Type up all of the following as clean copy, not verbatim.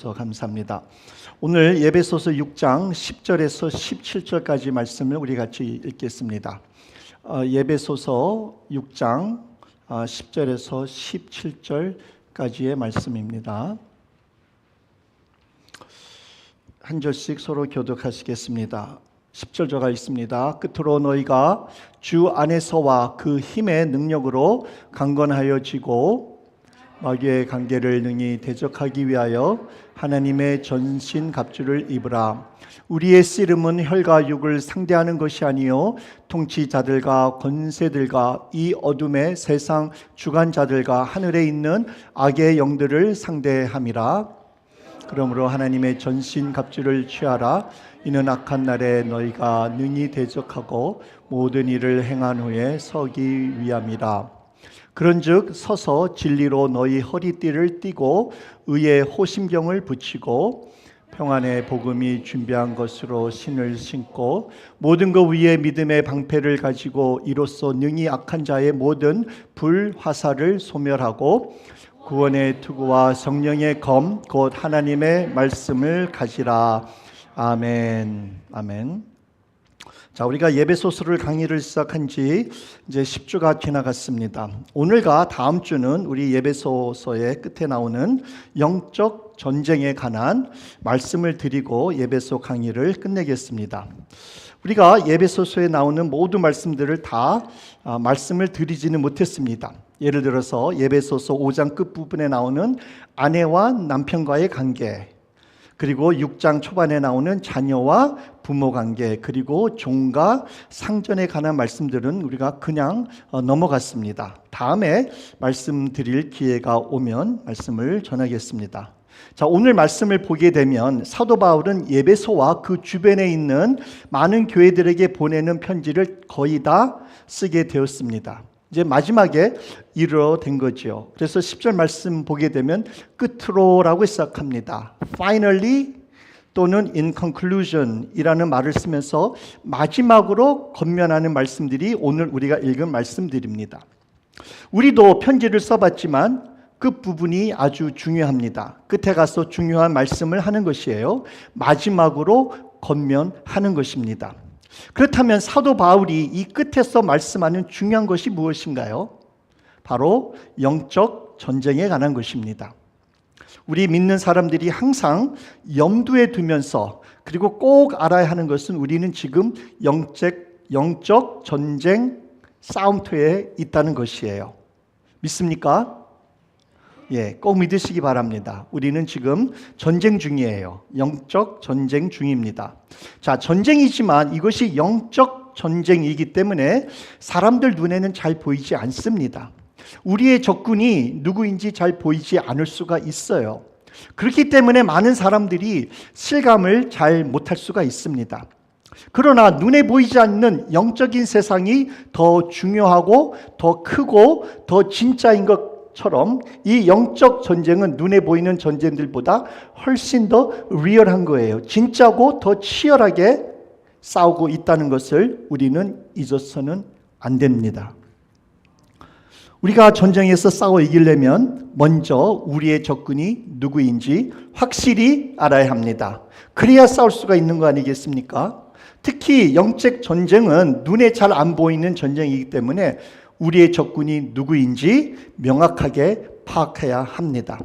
주셔서 감사합니다. 오늘 예배소서 6장 10절에서 17절까지 말씀을 우리 같이 읽겠습니다. 예배소서 6장 10절에서 17절까지의 말씀입니다. 한 절씩 서로 교독하시겠습니다. 10절 저가 있습니다. 끝으로 너희가 주 안에서와 그 힘의 능력으로 강건하여지고 마귀의 관계를 능히 대적하기 위하여 하나님의 전신 갑주를 입으라. 우리의 씨름은 혈과 육을 상대하는 것이 아니요 통치자들과 권세들과 이 어둠의 세상 주관자들과 하늘에 있는 악의 영들을 상대함이라. 그러므로 하나님의 전신 갑주를 취하라. 이는 악한 날에 너희가 능히 대적하고 모든 일을 행한 후에 서기 위함이라. 그런즉 서서 진리로 너희 허리띠를 띠고 의의 호심경을 붙이고 평안의 복음이 준비한 것으로 신을 신고 모든 것 위에 믿음의 방패를 가지고 이로써 능히 악한 자의 모든 불화살을 소멸하고 구원의 투구와 성령의 검 곧 하나님의 말씀을 가지라. 아멘. 아멘. 자, 우리가 예배소서를 강의를 시작한 지 이제 10주가 지나갔습니다. 오늘과 다음 주는 우리 예배소서의 끝에 나오는 영적 전쟁에 관한 말씀을 드리고 예배소 강의를 끝내겠습니다. 우리가 예배소서에 나오는 모든 말씀들을 다 말씀을 드리지는 못했습니다. 예를 들어서 예배소서 5장 끝부분에 나오는 아내와 남편과의 관계, 그리고 6장 초반에 나오는 자녀와 부모 관계, 그리고 종과 상전에 관한 말씀들은 우리가 그냥 넘어갔습니다. 다음에 말씀드릴 기회가 오면 말씀을 전하겠습니다. 자, 오늘 말씀을 보게 되면 사도 바울은 예배소와 그 주변에 있는 많은 교회들에게 보내는 편지를 거의 다 쓰게 되었습니다. 이제 마지막에 이르러된 거죠. 그래서 10절 말씀 보게 되면 끝으로라고 시작합니다. Finally 또는 in conclusion 이라는 말을 쓰면서 마지막으로 건면하는 말씀들이 오늘 우리가 읽은 말씀들입니다. 우리도 편지를 써봤지만 끝부분이 아주 중요합니다. 끝에 가서 중요한 말씀을 하는 것이에요. 마지막으로 건면하는 것입니다. 그렇다면 사도 바울이 이 끝에서 말씀하는 중요한 것이 무엇인가요? 바로 영적 전쟁에 관한 것입니다. 우리 믿는 사람들이 항상 염두에 두면서 그리고 꼭 알아야 하는 것은 우리는 지금 영적 전쟁 싸움터에 있다는 것이에요. 믿습니까? 예, 꼭 믿으시기 바랍니다. 우리는 지금 전쟁 중이에요. 영적 전쟁 중입니다. 자, 전쟁이지만 이것이 영적 전쟁이기 때문에 사람들 눈에는 잘 보이지 않습니다. 우리의 적군이 누구인지 잘 보이지 않을 수가 있어요. 그렇기 때문에 많은 사람들이 실감을 잘 못할 수가 있습니다. 그러나 눈에 보이지 않는 영적인 세상이 더 중요하고 더 크고 더 진짜인 것처럼 이 영적 전쟁은 눈에 보이는 전쟁들보다 훨씬 더 리얼한 거예요. 진짜고 더 치열하게 싸우고 있다는 것을 우리는 잊어서는 안 됩니다. 우리가 전쟁에서 싸워 이기려면 먼저 우리의 적군이 누구인지 확실히 알아야 합니다. 그래야 싸울 수가 있는 거 아니겠습니까? 특히 영적 전쟁은 눈에 잘 안 보이는 전쟁이기 때문에 우리의 적군이 누구인지 명확하게 파악해야 합니다.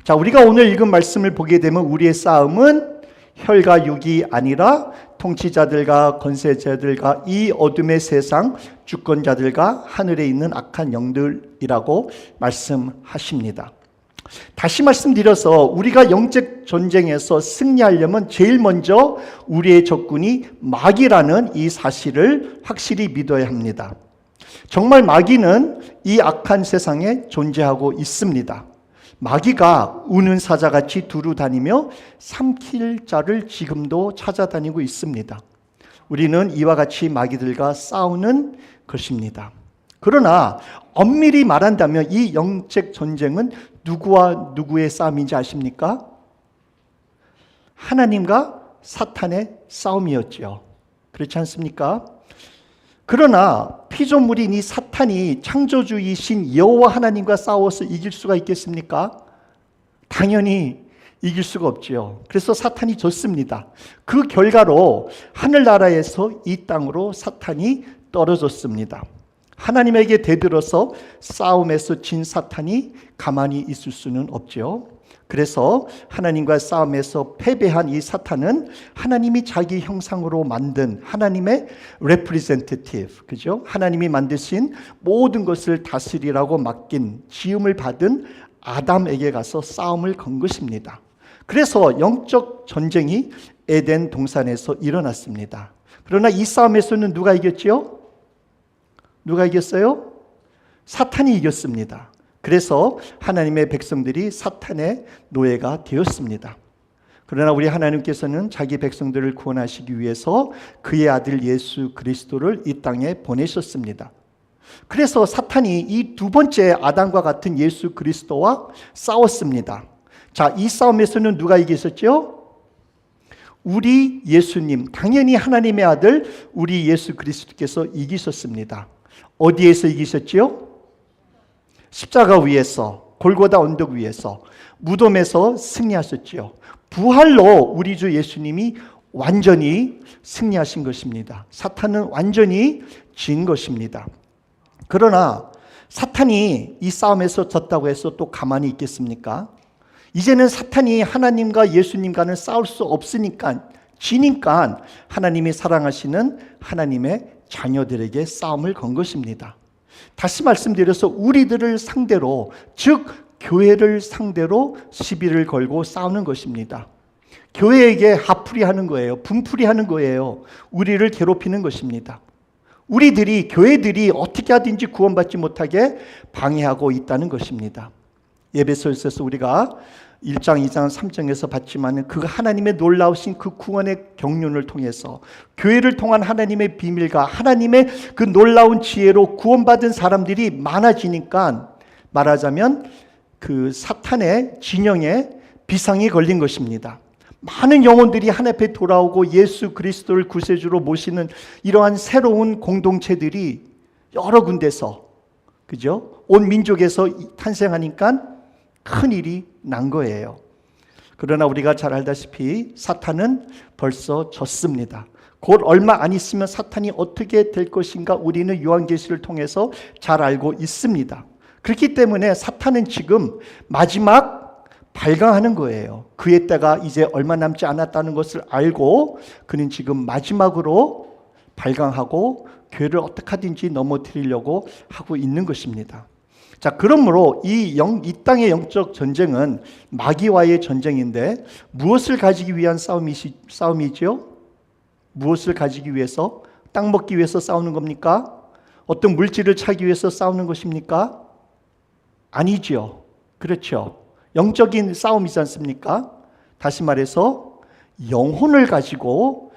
자, 우리가 오늘 읽은 말씀을 보게 되면 우리의 싸움은 혈과 육이 아니라 통치자들과 권세자들과 이 어둠의 세상 주권자들과 하늘에 있는 악한 영들이라고 말씀하십니다. 다시 말씀드려서 우리가 영적 전쟁에서 승리하려면 제일 먼저 우리의 적군이 마귀라는 이 사실을 확실히 믿어야 합니다. 정말 마귀는 이 악한 세상에 존재하고 있습니다. 마귀가 우는 사자같이 두루 다니며 삼킬 자를 지금도 찾아다니고 있습니다. 우리는 이와 같이 마귀들과 싸우는 것입니다. 그러나 엄밀히 말한다면 이 영적 전쟁은 누구와 누구의 싸움인지 아십니까? 하나님과 사탄의 싸움이었죠. 그렇지 않습니까? 그러나 피조물인 이 사탄이 창조주이신 여호와 하나님과 싸워서 이길 수가 있겠습니까? 당연히 이길 수가 없지요. 그래서 사탄이 졌습니다. 그 결과로 하늘나라에서 이 땅으로 사탄이 떨어졌습니다. 하나님에게 대들어서 싸움에서 진 사탄이 가만히 있을 수는 없죠. 그래서 하나님과 싸움에서 패배한 이 사탄은 하나님이 자기 형상으로 만든 하나님의 representative, 그죠? 하나님이 만드신 모든 것을 다스리라고 맡긴 지음을 받은 아담에게 가서 싸움을 건 것입니다. 그래서 영적 전쟁이 에덴 동산에서 일어났습니다. 그러나 이 싸움에서는 누가 이겼지요? 누가 이겼어요? 사탄이 이겼습니다. 그래서 하나님의 백성들이 사탄의 노예가 되었습니다. 그러나 우리 하나님께서는 자기 백성들을 구원하시기 위해서 그의 아들 예수 그리스도를 이 땅에 보내셨습니다. 그래서 사탄이 이 두 번째 아담과 같은 예수 그리스도와 싸웠습니다. 자, 이 싸움에서는 누가 이겼었죠? 우리 예수님, 당연히 하나님의 아들 우리 예수 그리스도께서 이기셨습니다. 어디에서 이기셨지요? 십자가 위에서, 골고다 언덕 위에서, 무덤에서 승리하셨지요. 부활로 우리 주 예수님이 완전히 승리하신 것입니다. 사탄은 완전히 진 것입니다. 그러나 사탄이 이 싸움에서 졌다고 해서 또 가만히 있겠습니까? 이제는 사탄이 하나님과 예수님과는 싸울 수 없으니까, 지니까 하나님이 사랑하시는 하나님의 자녀들에게 싸움을 건 것입니다. 다시 말씀드려서 우리들을 상대로, 즉 교회를 상대로 시비를 걸고 싸우는 것입니다. 교회에게 화풀이 하는 거예요. 분풀이 하는 거예요. 우리를 괴롭히는 것입니다. 우리들이, 교회들이 어떻게 하든지 구원받지 못하게 방해하고 있다는 것입니다. 에베소서에서 우리가 1장, 2장, 3장에서 봤지만 그 하나님의 놀라우신 그 구원의 경륜을 통해서 교회를 통한 하나님의 비밀과 하나님의 그 놀라운 지혜로 구원받은 사람들이 많아지니까 말하자면 그 사탄의 진영에 비상이 걸린 것입니다. 많은 영혼들이 하나님 앞에 돌아오고 예수 그리스도를 구세주로 모시는 이러한 새로운 공동체들이 여러 군데서, 그죠? 온 민족에서 탄생하니까 큰 일이 난 거예요. 그러나 우리가 잘 알다시피 사탄은 벌써 졌습니다. 곧 얼마 안 있으면 사탄이 어떻게 될 것인가 우리는 요한계시를 통해서 잘 알고 있습니다. 그렇기 때문에 사탄은 지금 마지막 발광하는 거예요. 그의 때가 이제 얼마 남지 않았다는 것을 알고 그는 지금 마지막으로 발광하고 교회를 어떻게 하든지 넘어뜨리려고 하고 있는 것입니다. 자, 그러므로 이 땅의 영적 전쟁은 마귀와의 전쟁인데 무엇을 가지기 위한 싸움이죠? 무엇을 가지기 위해서? 땅 먹기 위해서 싸우는 겁니까? 어떤 물질을 차기 위해서 싸우는 것입니까? 아니죠. 그렇죠. 영적인 싸움이지 않습니까? 다시 말해서 영혼을 가지고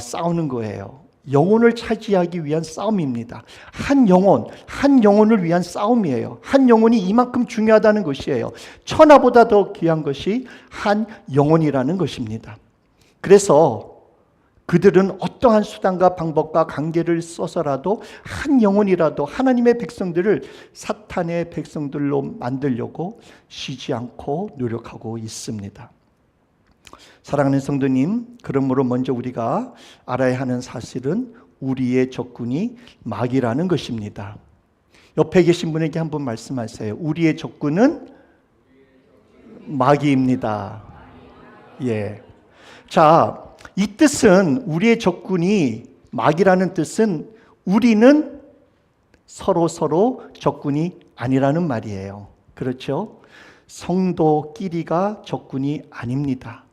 싸우는 거예요. 영혼을 차지하기 위한 싸움입니다. 한 영혼을 위한 싸움이에요. 한 영혼이 이만큼 중요하다는 것이에요. 천하보다 더 귀한 것이 한 영혼이라는 것입니다. 그래서 그들은 어떠한 수단과 방법과 관계를 써서라도 한 영혼이라도 하나님의 백성들을 사탄의 백성들로 만들려고 쉬지 않고 노력하고 있습니다. 사랑하는 성도님, 그러므로 먼저 우리가 알아야 하는 사실은 우리의 적군이 마귀라는 것입니다. 옆에 계신 분에게 한번 말씀하세요. 우리의 적군은 마귀입니다. 예. 자, 이 뜻은, 우리의 적군이 마귀라는 뜻은 우리는 서로 적군이 아니라는 말이에요. 그렇죠? 성도끼리가 적군이 아닙니다.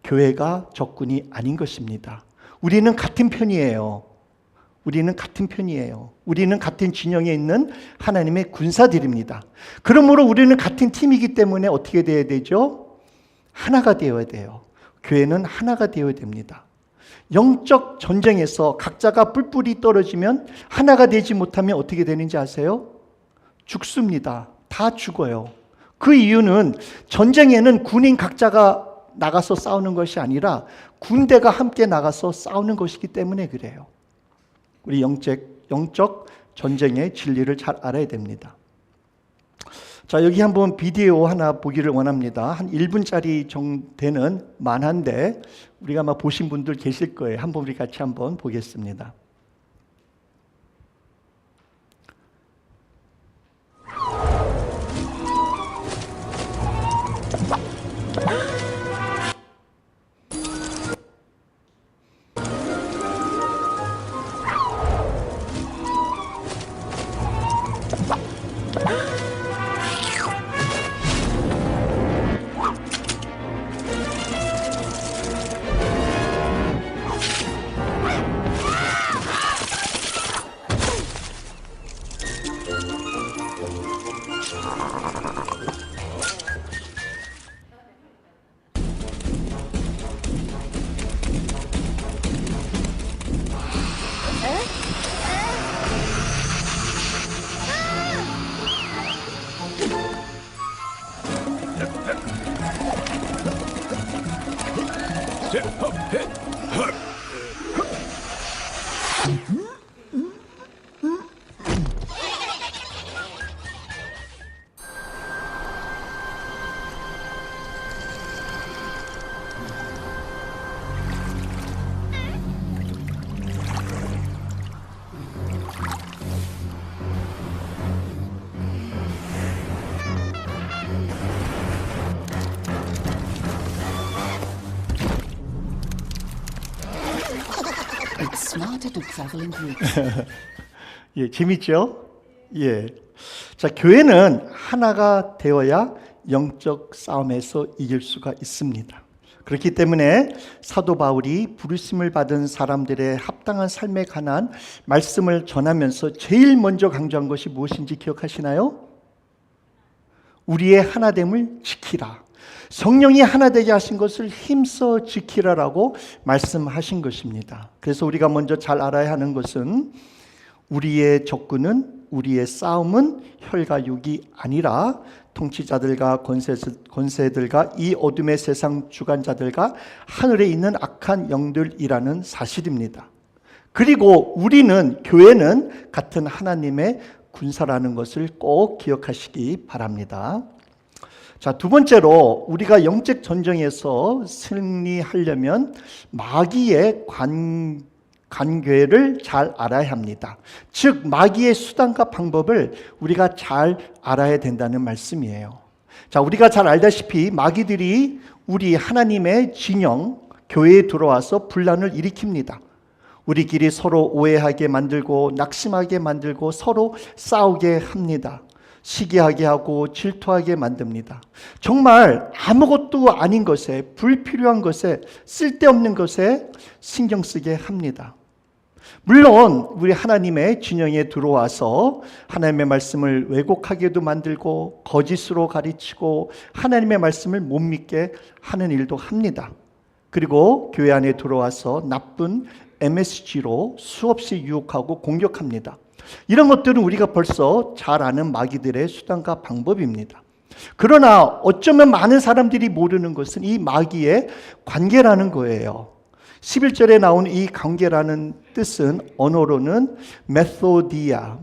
교회가 적군이 아닌 것입니다. 우리는 같은 편이에요. 우리는 같은 진영에 있는 하나님의 군사들입니다. 그러므로 우리는 같은 팀이기 때문에 어떻게 되어야 되죠? 하나가 되어야 돼요. 교회는 하나가 되어야 됩니다. 영적 전쟁에서 각자가 뿔뿔이 떨어지면 하나가 되지 못하면 어떻게 되는지 아세요? 죽습니다. 다 죽어요. 그 이유는 전쟁에는 군인 각자가 나가서 싸우는 것이 아니라 군대가 함께 나가서 싸우는 것이기 때문에 그래요. 우리 영적 전쟁의 진리를 잘 알아야 됩니다. 자, 여기 한번 비디오 하나 보기를 원합니다. 한 1분짜리 정도 되는 만한데 우리가 아마 보신 분들 계실 거예요. 한번 우리 같이 한번 보겠습니다. It's smarter to travel in groups. 예, 재밌죠? 예. 자, 교회는 하나가 되어야 영적 싸움에서 이길 수가 있습니다. 그렇기 때문에 사도 바울이 부르심을 받은 사람들의 합당한 삶에 관한 말씀을 전하면서 제일 먼저 강조한 것이 무엇인지 기억하시나요? 우리의 하나됨을 지키라. 성령이 하나 되게 하신 것을 힘써 지키라라고 말씀하신 것입니다. 그래서 우리가 먼저 잘 알아야 하는 것은 우리의 적군은, 우리의 싸움은 혈과 육이 아니라 통치자들과 권세들과 이 어둠의 세상 주관자들과 하늘에 있는 악한 영들이라는 사실입니다. 그리고 우리는, 교회는 같은 하나님의 군사라는 것을 꼭 기억하시기 바랍니다. 자, 두 번째로 우리가 영적 전쟁에서 승리하려면 마귀의 관계를 잘 알아야 합니다. 즉 마귀의 수단과 방법을 우리가 잘 알아야 된다는 말씀이에요. 자, 우리가 잘 알다시피 마귀들이 우리 하나님의 진영, 교회에 들어와서 분란을 일으킵니다. 우리끼리 서로 오해하게 만들고 낙심하게 만들고 서로 싸우게 합니다. 시기하게 하고 질투하게 만듭니다. 정말 아무것도 아닌 것에, 불필요한 것에, 쓸데없는 것에 신경 쓰게 합니다. 물론 우리 하나님의 진영에 들어와서 하나님의 말씀을 왜곡하게도 만들고 거짓으로 가르치고 하나님의 말씀을 못 믿게 하는 일도 합니다. 그리고 교회 안에 들어와서 나쁜 MSG로 수없이 유혹하고 공격합니다. 이런 것들은 우리가 벌써 잘 아는 마귀들의 수단과 방법입니다. 그러나 어쩌면 많은 사람들이 모르는 것은 이 마귀의 관계라는 거예요. 11절에 나온 이 관계라는 뜻은 언어로는 메소디아,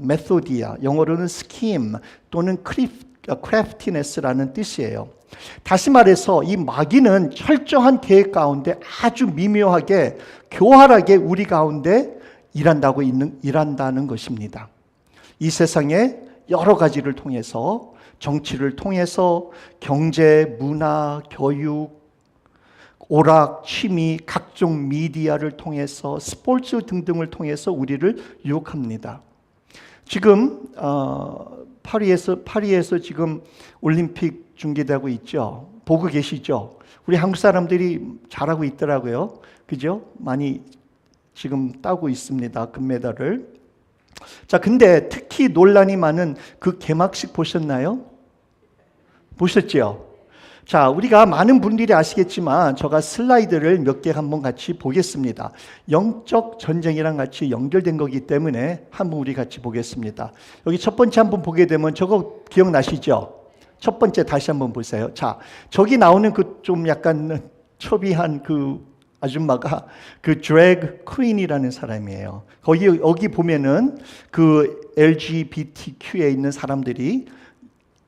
영어로는 스킴 또는 크래프티네스라는 뜻이에요. 다시 말해서 이 마귀는 철저한 계획 가운데 아주 미묘하게 교활하게 우리 가운데 일한다는 것입니다. 이 세상에 여러 가지를 통해서, 정치를 통해서, 경제, 문화, 교육, 오락, 취미, 각종 미디어를 통해서, 스포츠 등등을 통해서 우리를 유혹합니다. 지금 파리에서 지금 올림픽 중계되고 있죠. 보고 계시죠? 우리 한국 사람들이 잘하고 있더라고요. 그죠? 많이 지금 따고 있습니다. 금메달을. 자, 근데 특히 논란이 많은 그 개막식 보셨나요? 보셨죠? 자, 우리가 많은 분들이 아시겠지만 제가 슬라이드를 몇 개 한번 같이 보겠습니다. 영적 전쟁이랑 같이 연결된 거기 때문에 한번 우리 같이 보겠습니다. 여기 첫 번째 한번 보게 되면 저거 기억나시죠? 첫 번째 다시 한번 보세요. 자, 저기 나오는 그 좀 약간 초비한 그 아줌마가 그 드래그 퀸이라는 사람이에요. 여기 보면은 그 LGBTQ에 있는 사람들이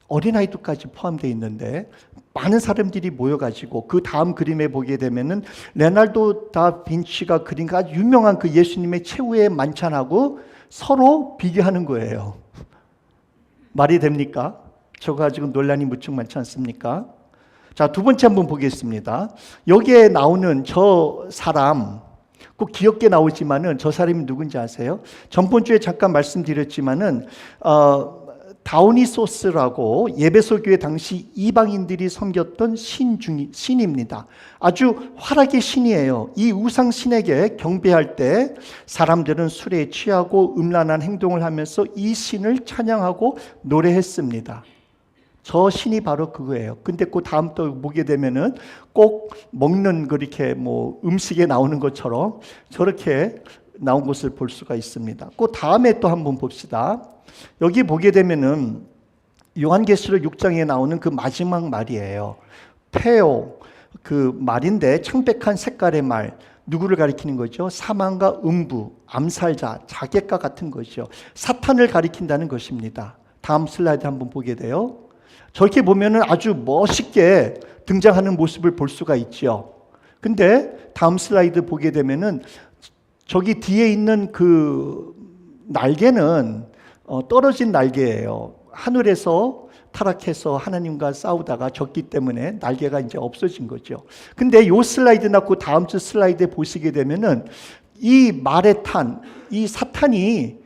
어린아이들까지 포함되어 있는데 많은 사람들이 모여가지고 그 다음 그림에 보게 되면은 레나르도 다빈치가 그린 아주 유명한 그 예수님의 최후의 만찬하고 서로 비교하는 거예요. 말이 됩니까? 저거 가지고 논란이 무척 많지 않습니까? 자, 두 번째 한번 보겠습니다. 여기에 나오는 저 사람 꼭 귀엽게 나오지만은 저 사람이 누군지 아세요? 전번 주에 잠깐 말씀드렸지만은 다우니소스라고 예배소 교회 당시 이방인들이 섬겼던 신입니다. 아주 활약의 신이에요. 이 우상 신에게 경배할 때 사람들은 술에 취하고 음란한 행동을 하면서 이 신을 찬양하고 노래했습니다. 저 신이 바로 그거예요. 근데 그 다음 또 보게 되면은 꼭 먹는 그렇게 뭐 음식에 나오는 것처럼 저렇게 나온 것을 볼 수가 있습니다. 그 다음에 또 한번 봅시다. 여기 보게 되면은 요한계시록 6장에 나오는 그 마지막 말이에요. 페오 그 말인데 창백한 색깔의 말 누구를 가리키는 거죠? 사망과 음부, 암살자, 자객과 같은 것이죠. 사탄을 가리킨다는 것입니다. 다음 슬라이드 한번 보게 돼요. 저렇게 보면은 아주 멋있게 등장하는 모습을 볼 수가 있죠. 근데 다음 슬라이드 보게 되면은 저기 뒤에 있는 그 날개는 떨어진 날개예요. 하늘에서 타락해서 하나님과 싸우다가 졌기 때문에 날개가 이제 없어진 거죠. 근데 요 슬라이드나 그 다음 주 슬라이드에 보시게 되면은 이 말에 탄 이 사탄이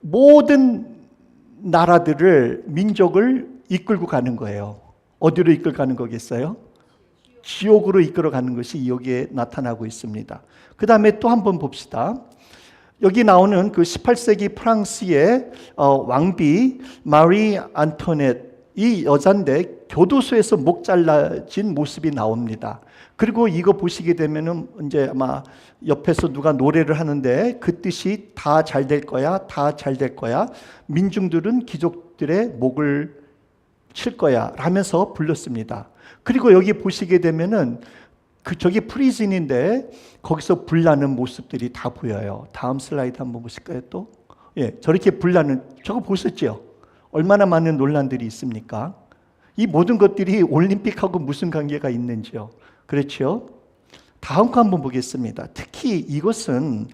모든 나라들을 민족을 이끌고 가는 거예요. 어디로 이끌고 가는 거겠어요? 지옥으로 이끌어 가는 것이 여기에 나타나고 있습니다. 그 다음에 또 한번 봅시다. 여기 나오는 그 18세기 프랑스의 왕비 마리 안토넷 이 여잔데 교도소에서 목 잘라진 모습이 나옵니다. 그리고 이거 보시게 되면은 이제 아마 옆에서 누가 노래를 하는데 그 뜻이 다 잘 될 거야, 다 잘 될 거야. 민중들은 귀족들의 목을 칠 거야 라면서 불렀습니다. 그리고 여기 보시게 되면은 저기 프리즌인데 거기서 불나는 모습들이 다 보여요. 다음 슬라이드 한번 보실까요 또? 예, 저렇게 불나는 저거 보셨죠? 얼마나 많은 논란들이 있습니까? 이 모든 것들이 올림픽하고 무슨 관계가 있는지요? 그렇죠? 다음 거 한번 보겠습니다. 특히 이것은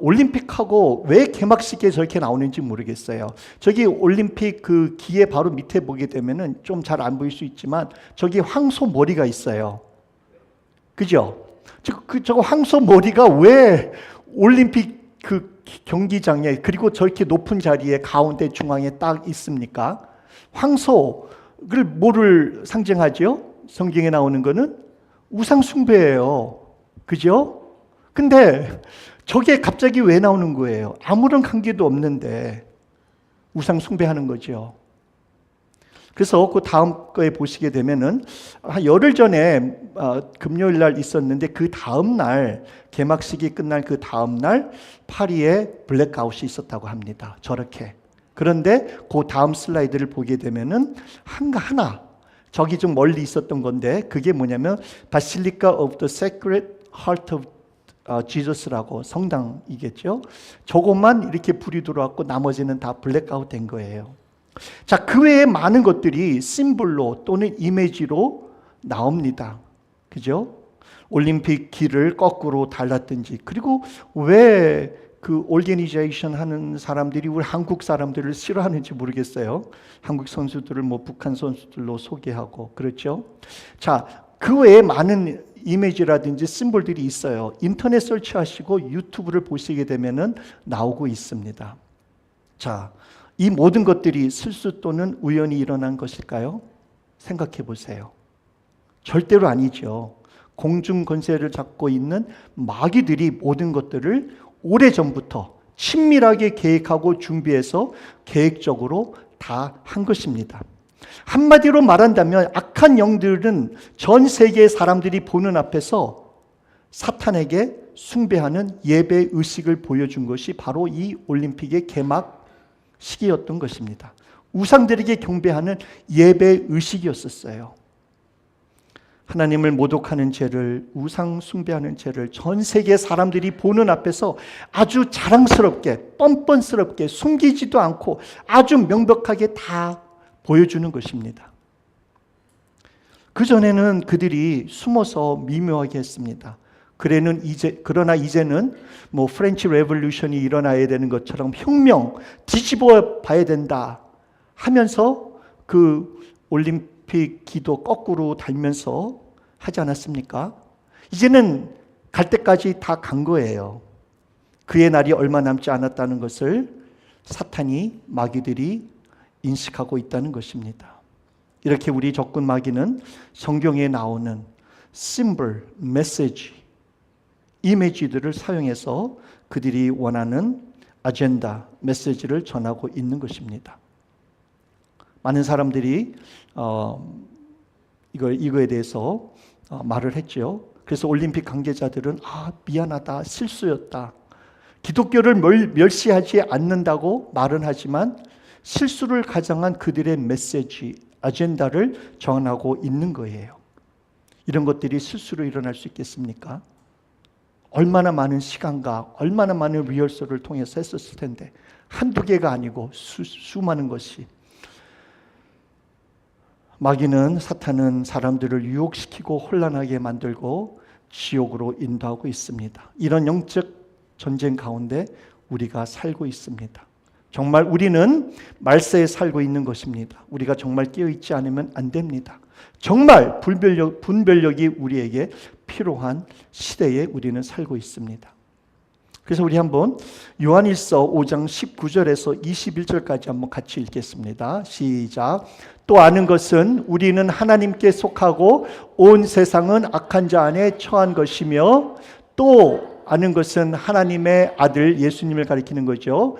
올림픽하고 왜 개막식에 저렇게 나오는지 모르겠어요. 저기 올림픽 그 기에 바로 밑에 보게 되면은 좀 잘 안 보일 수 있지만 저기 황소 머리가 있어요. 그죠? 저거 황소 머리가 왜 올림픽 그 경기장에 그리고 저렇게 높은 자리에 가운데 중앙에 딱 있습니까? 황소를 뭐를 상징하죠? 성경에 나오는 거는 우상 숭배예요. 그죠? 근데 저게 갑자기 왜 나오는 거예요? 아무런 관계도 없는데 우상 숭배하는 거죠. 그래서 그 다음 거에 보시게 되면은 한 열흘 전에 금요일 날 있었는데 그 다음 날 개막식이 끝날 그 다음 날 파리에 블랙아웃이 있었다고 합니다. 저렇게. 그런데 그 다음 슬라이드를 보게 되면은 하나 저기 좀 멀리 있었던 건데 그게 뭐냐면 Basilica of the Sacred Heart of 지저스라고 성당이겠죠. 저것만 이렇게 불이 들어왔고 나머지는 다 블랙아웃 된 거예요. 자, 그 외에 많은 것들이 심볼로 또는 이미지로 나옵니다. 그죠? 올림픽 길을 거꾸로 달랐든지 그리고 왜 그 오르게니제이션 하는 사람들이 우리 한국 사람들을 싫어하는지 모르겠어요. 한국 선수들을 뭐 북한 선수들로 소개하고 그렇죠. 자, 그 외에 많은 이미지라든지 심볼들이 있어요. 인터넷 설치하시고 유튜브를 보시게 되면은 나오고 있습니다. 자, 이 모든 것들이 실수 또는 우연히 일어난 것일까요? 생각해 보세요. 절대로 아니죠. 공중 권세를 잡고 있는 마귀들이 모든 것들을 오래전부터 친밀하게 계획하고 준비해서 계획적으로 다 한 것입니다. 한마디로 말한다면 악한 영들은 전 세계의 사람들이 보는 앞에서 사탄에게 숭배하는 예배 의식을 보여준 것이 바로 이 올림픽의 개막 시기였던 것입니다. 우상들에게 경배하는 예배 의식이었었어요. 하나님을 모독하는 죄를, 우상 숭배하는 죄를 전 세계 사람들이 보는 앞에서 아주 자랑스럽게, 뻔뻔스럽게 숨기지도 않고 아주 명백하게 다 보여주는 것입니다. 그전에는 그들이 숨어서 미묘하게 했습니다. 그러나 이제는 프렌치 레볼루션이 일어나야 되는 것처럼 혁명, 뒤집어 봐야 된다 하면서 그 올림픽 기도 거꾸로 달면서 하지 않았습니까? 이제는 갈 때까지 다 간 거예요. 그의 날이 얼마 남지 않았다는 것을 사탄이, 마귀들이 인식하고 있다는 것입니다. 이렇게 우리 적군 마귀는 성경에 나오는 심볼, 메시지, 이미지들을 사용해서 그들이 원하는 아젠다, 메시지를 전하고 있는 것입니다. 많은 사람들이 이거에 대해서 말을 했죠. 그래서 올림픽 관계자들은 미안하다, 실수였다. 기독교를 멸시하지 않는다고 말은 하지만 실수를 가장한 그들의 메시지, 아젠다를 전하고 있는 거예요. 이런 것들이 실수로 일어날 수 있겠습니까? 얼마나 많은 시간과 얼마나 많은 리허설을 통해서 했었을 텐데 한두 개가 아니고 수많은 것이. 마귀는, 사탄은 사람들을 유혹시키고 혼란하게 만들고 지옥으로 인도하고 있습니다. 이런 영적 전쟁 가운데 우리가 살고 있습니다. 정말 우리는 말세에 살고 있는 것입니다. 우리가 정말 깨어있지 않으면 안 됩니다. 정말 분별력이 우리에게 필요한 시대에 우리는 살고 있습니다. 그래서 우리 한번 요한일서 5장 19절에서 21절까지 한번 같이 읽겠습니다. 시작. 또 아는 것은 우리는 하나님께 속하고 온 세상은 악한 자 안에 처한 것이며, 또 아는 것은 하나님의 아들 예수님을 가리키는 거죠.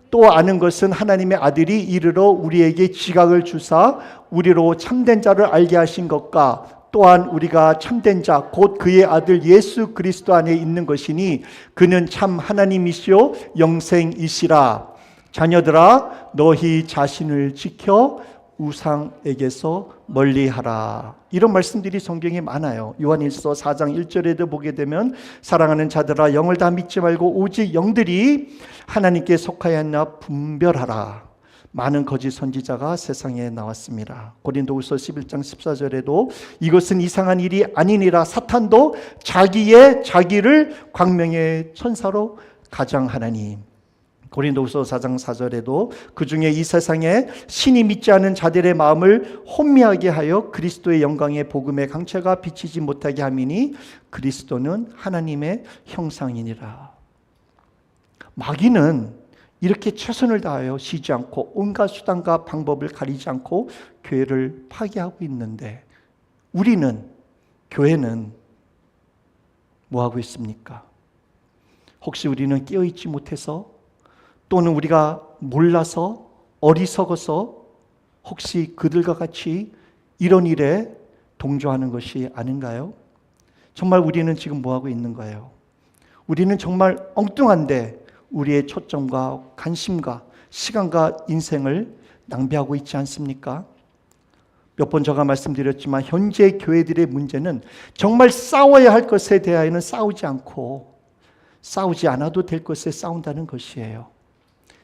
또 아는 것은 하나님의 아들이 이르러 우리에게 지각을 주사 우리로 참된 자를 알게 하신 것과, 또한 우리가 참된 자 곧 그의 아들 예수 그리스도 안에 있는 것이니 그는 참 하나님이시요 영생이시라. 자녀들아, 너희 자신을 지켜 우상에게서 멀리하라. 이런 말씀들이 성경에 많아요. 요한일서 4장 1절에도 보게 되면 사랑하는 자들아, 영을 다 믿지 말고 오직 영들이 하나님께 속하였나 분별하라. 많은 거짓 선지자가 세상에 나왔습니다. 고린도후서 11장 14절에도 이것은 이상한 일이 아니니라. 사탄도 자기를 광명의 천사로 가장하나니. 고린도후서 4장 4절에도 그 중에 이 세상에 신이 믿지 않은 자들의 마음을 혼미하게 하여 그리스도의 영광의 복음의 강체가 비치지 못하게 함이니 그리스도는 하나님의 형상이니라. 마귀는 이렇게 최선을 다하여 쉬지 않고 온갖 수단과 방법을 가리지 않고 교회를 파괴하고 있는데, 우리는, 교회는 뭐 하고 있습니까? 혹시 우리는 깨어있지 못해서, 또는 우리가 몰라서, 어리석어서 혹시 그들과 같이 이런 일에 동조하는 것이 아닌가요? 정말 우리는 지금 뭐 하고 있는 거예요? 우리는 정말 엉뚱한데 우리의 초점과 관심과 시간과 인생을 낭비하고 있지 않습니까? 몇 번 제가 말씀드렸지만 현재 교회들의 문제는 정말 싸워야 할 것에 대하여는 싸우지 않고 싸우지 않아도 될 것에 싸운다는 것이에요.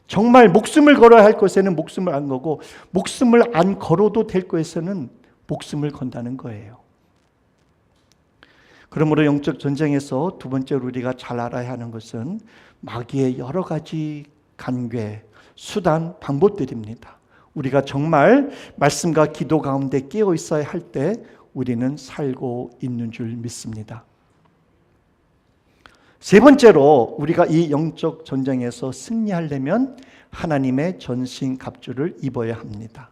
정말 목숨을 걸어야 할 것에는 목숨을 안 걸고 목숨을 안 걸어도 될 것에서는 목숨을 건다는 거예요. 그러므로 영적 전쟁에서 두 번째로 우리가 잘 알아야 하는 것은 마귀의 여러 가지 간괴, 수단, 방법들입니다. 우리가 정말 말씀과 기도 가운데 깨어 있어야 할 때 우리는 살고 있는 줄 믿습니다. 세 번째로 우리가 이 영적 전쟁에서 승리하려면 하나님의 전신갑주를 입어야 합니다.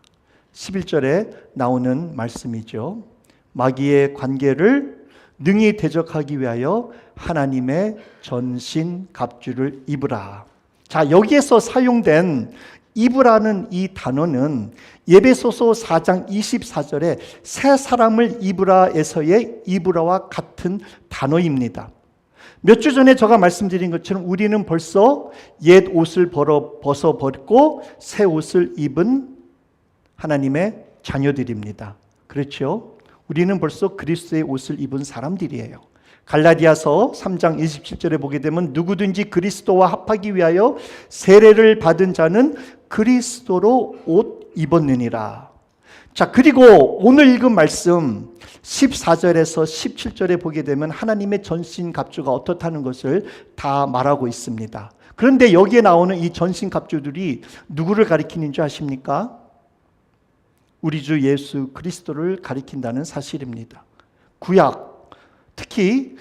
11절에 나오는 말씀이죠. 마귀의 관계를 능히 대적하기 위하여 하나님의 전신갑주를 입으라. 자, 여기에서 사용된 입으라는 이 단어는 에베소서 4장 24절에 새 사람을 입으라에서의 입으라와 같은 단어입니다. 몇 주 전에 제가 말씀드린 것처럼 우리는 벌써 옛 옷을 벗어버리고 새 옷을 입은 하나님의 자녀들입니다. 그렇죠? 우리는 벌써 그리스도의 옷을 입은 사람들이에요. 갈라디아서 3장 27절에 보게 되면 누구든지 그리스도와 합하기 위하여 세례를 받은 자는 그리스도로 옷 입었느니라. 자, 그리고 오늘 읽은 말씀 14절에서 17절에 보게 되면 하나님의 전신갑주가 어떻다는 것을 다 말하고 있습니다. 그런데 여기에 나오는 이 전신갑주들이 누구를 가리키는 줄 아십니까? 우리 주 예수 그리스도를 가리킨다는 사실입니다. 구약, 특히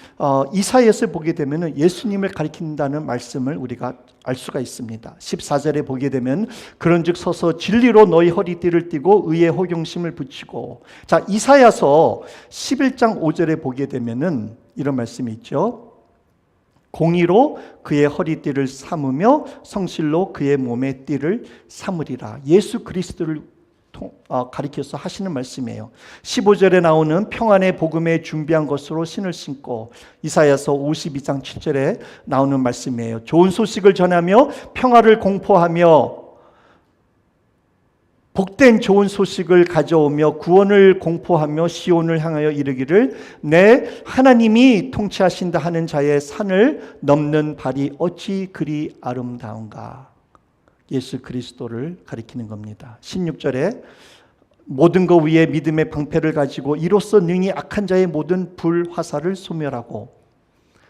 이사야서에 보게 되면 예수님을 가리킨다는 말씀을 우리가 알 수가 있습니다. 14절에 보게 되면 그런즉 서서 진리로 너희 허리띠를 띠고 의의 호경심을 붙이고. 자, 이사야서 11장 5절에 보게 되면은 이런 말씀이 있죠. 공의로 그의 허리띠를 삼으며 성실로 그의 몸의 띠를 삼으리라. 예수 그리스도를 가리켜서 하시는 말씀이에요. 15절에 나오는 평안의 복음에 준비한 것으로 신을 신고. 이사야서 52장 7절에 나오는 말씀이에요. 좋은 소식을 전하며 평화를 공포하며 복된 좋은 소식을 가져오며 구원을 공포하며 시온을 향하여 이르기를 내 하나님이 통치하신다 하는 자의 산을 넘는 발이 어찌 그리 아름다운가. 예수 그리스도를 가리키는 겁니다. 16절에 모든 것 위에 믿음의 방패를 가지고 이로써 능히 악한 자의 모든 불화살을 소멸하고.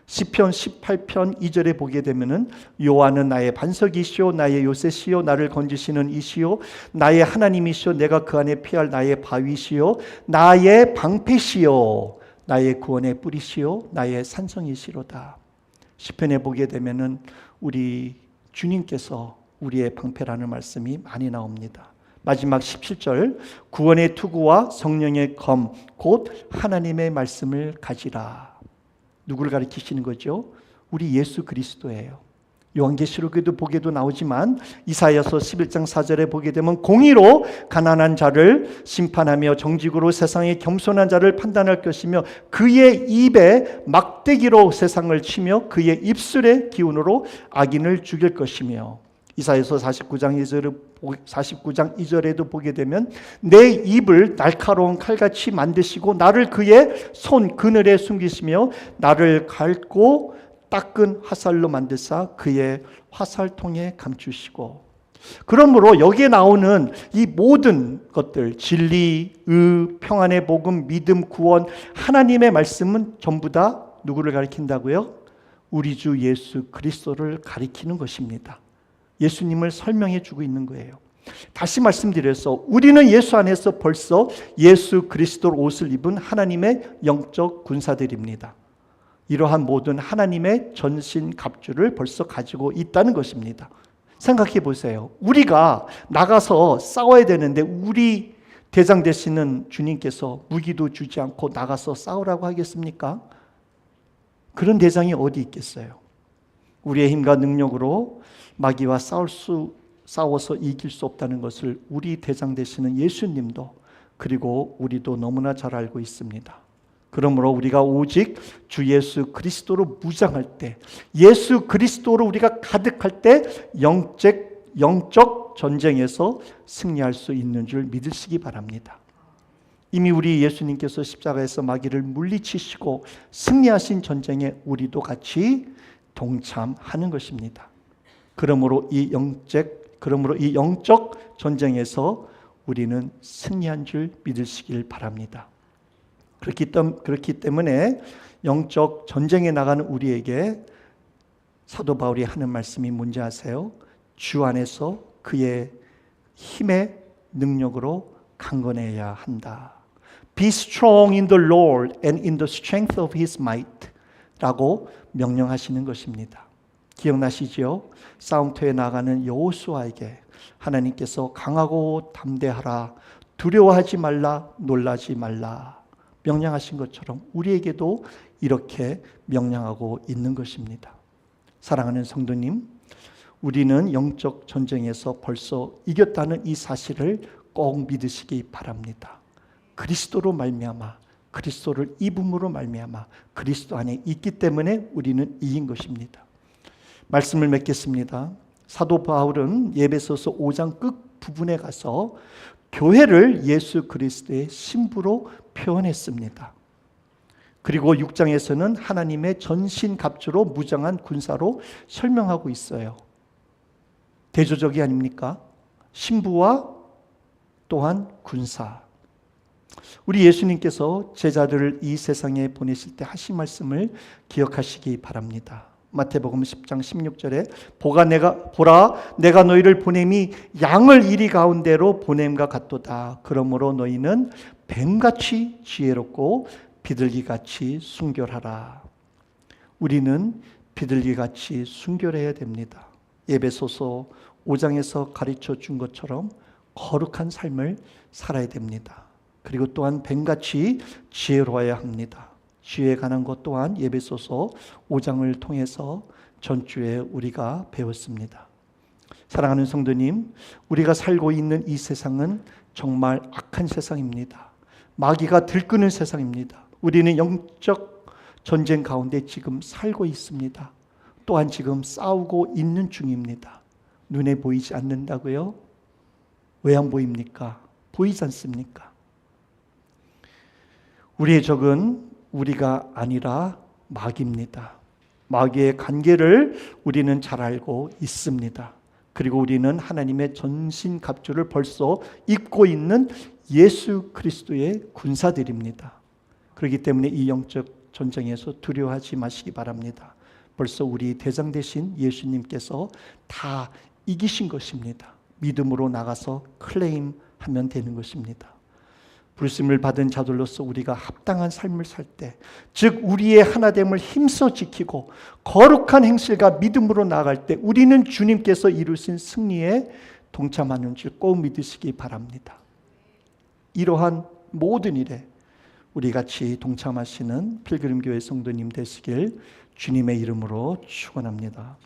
시편 18편 2절에 보게 되면은 여호와는 나의 반석이시오 나의 요새시오 나를 건지시는 이시오 나의 하나님이시오 내가 그 안에 피할 나의 바위시오 나의 방패시오 나의 구원의 뿌리시오 나의 산성이시로다. 시편에 보게 되면은 우리 주님께서 우리의 방패라는 말씀이 많이 나옵니다. 마지막 17절 구원의 투구와 성령의 검 곧 하나님의 말씀을 가지라. 누구를 가리키시는 거죠? 우리 예수 그리스도예요. 요한계시록에도 보게도 나오지만 이사야서 11장 4절에 보게 되면 공의로 가난한 자를 심판하며 정직으로 세상의 겸손한 자를 판단할 것이며 그의 입에 막대기로 세상을 치며 그의 입술의 기운으로 악인을 죽일 것이며. 이사야서 49장 2절에도 보게 되면 내 입을 날카로운 칼같이 만드시고 나를 그의 손 그늘에 숨기시며 나를 갈고 닦은 화살로 만드사 그의 화살통에 감추시고. 그러므로 여기에 나오는 이 모든 것들 진리, 의, 평안의 복음, 믿음, 구원, 하나님의 말씀은 전부 다 누구를 가리킨다고요? 우리 주 예수 그리스도를 가리키는 것입니다. 예수님을 설명해 주고 있는 거예요. 다시 말씀드려서 우리는 예수 안에서 벌써 예수 그리스도 옷을 입은 하나님의 영적 군사들입니다. 이러한 모든 하나님의 전신 갑주를 벌써 가지고 있다는 것입니다. 생각해 보세요. 우리가 나가서 싸워야 되는데 우리 대장 되시는 주님께서 무기도 주지 않고 나가서 싸우라고 하겠습니까? 그런 대장이 어디 있겠어요? 우리의 힘과 능력으로 마귀와 싸워서 이길 수 없다는 것을 우리 대장 되시는 예수님도 그리고 우리도 너무나 잘 알고 있습니다. 그러므로 우리가 오직 주 예수 그리스도로 무장할 때, 예수 그리스도로 우리가 가득할 때 영적 전쟁에서 승리할 수 있는 줄 믿으시기 바랍니다. 이미 우리 예수님께서 십자가에서 마귀를 물리치시고 승리하신 전쟁에 우리도 같이 동참하는 것입니다. 그러므로 이 영적 전쟁에서 우리는 승리한 줄 믿으시길 바랍니다. 그렇기 때문에 영적 전쟁에 나가는 우리에게 사도 바울이 하는 말씀이 뭔지 아세요? 주 안에서 그의 힘의 능력으로 강건해야 한다. Be strong in the Lord and in the strength of His might 라고 명령하시는 것입니다. 기억나시죠? 싸움터에 나가는 여호수아에게 하나님께서 강하고 담대하라, 두려워하지 말라, 놀라지 말라 명령하신 것처럼 우리에게도 이렇게 명령하고 있는 것입니다. 사랑하는 성도님, 우리는 영적 전쟁에서 벌써 이겼다는 이 사실을 꼭 믿으시기 바랍니다. 그리스도로 말미암아, 그리스도를 입음으로 말미암아 그리스도 안에 있기 때문에 우리는 이긴 것입니다. 말씀을 맺겠습니다. 사도 바울은 에베소서 5장 끝 부분에 가서 교회를 예수 그리스도의 신부로 표현했습니다. 그리고 6장에서는 하나님의 전신갑주로 무장한 군사로 설명하고 있어요. 대조적이 아닙니까? 신부와 또한 군사. 우리 예수님께서 제자들을 이 세상에 보내실 때 하신 말씀을 기억하시기 바랍니다. 마태복음 10장 16절에 보라 내가 너희를 보냄이 양을 이리 가운데로 보냄과 같도다. 그러므로 너희는 뱀같이 지혜롭고 비둘기같이 순결하라. 우리는 비둘기같이 순결해야 됩니다. 에베소서 5장에서 가르쳐 준 것처럼 거룩한 삶을 살아야 됩니다. 그리고 또한 뱀같이 지혜로워야 합니다. 지혜에 관한 것 또한 에베소서 5장을 통해서 전주에 우리가 배웠습니다. 사랑하는 성도님, 우리가 살고 있는 이 세상은 정말 악한 세상입니다. 마귀가 들끄는 세상입니다. 우리는 영적 전쟁 가운데 지금 살고 있습니다. 또한 지금 싸우고 있는 중입니다. 눈에 보이지 않는다고요? 왜 안 보입니까? 보이지 않습니까? 우리의 적은 우리가 아니라 마귀입니다. 마귀의 관계를 우리는 잘 알고 있습니다. 그리고 우리는 하나님의 전신갑주를 벌써 입고 있는 예수 그리스도의 군사들입니다. 그렇기 때문에 이 영적 전쟁에서 두려워하지 마시기 바랍니다. 벌써 우리 대장 되신 예수님께서 다 이기신 것입니다. 믿음으로 나가서 클레임하면 되는 것입니다. 부르심을 받은 자들로서 우리가 합당한 삶을 살 때, 즉 우리의 하나됨을 힘써 지키고 거룩한 행실과 믿음으로 나아갈 때 우리는 주님께서 이루신 승리에 동참하는 줄 꼭 믿으시기 바랍니다. 이러한 모든 일에 우리 같이 동참하시는 필그림교회 성도님 되시길 주님의 이름으로 축원합니다.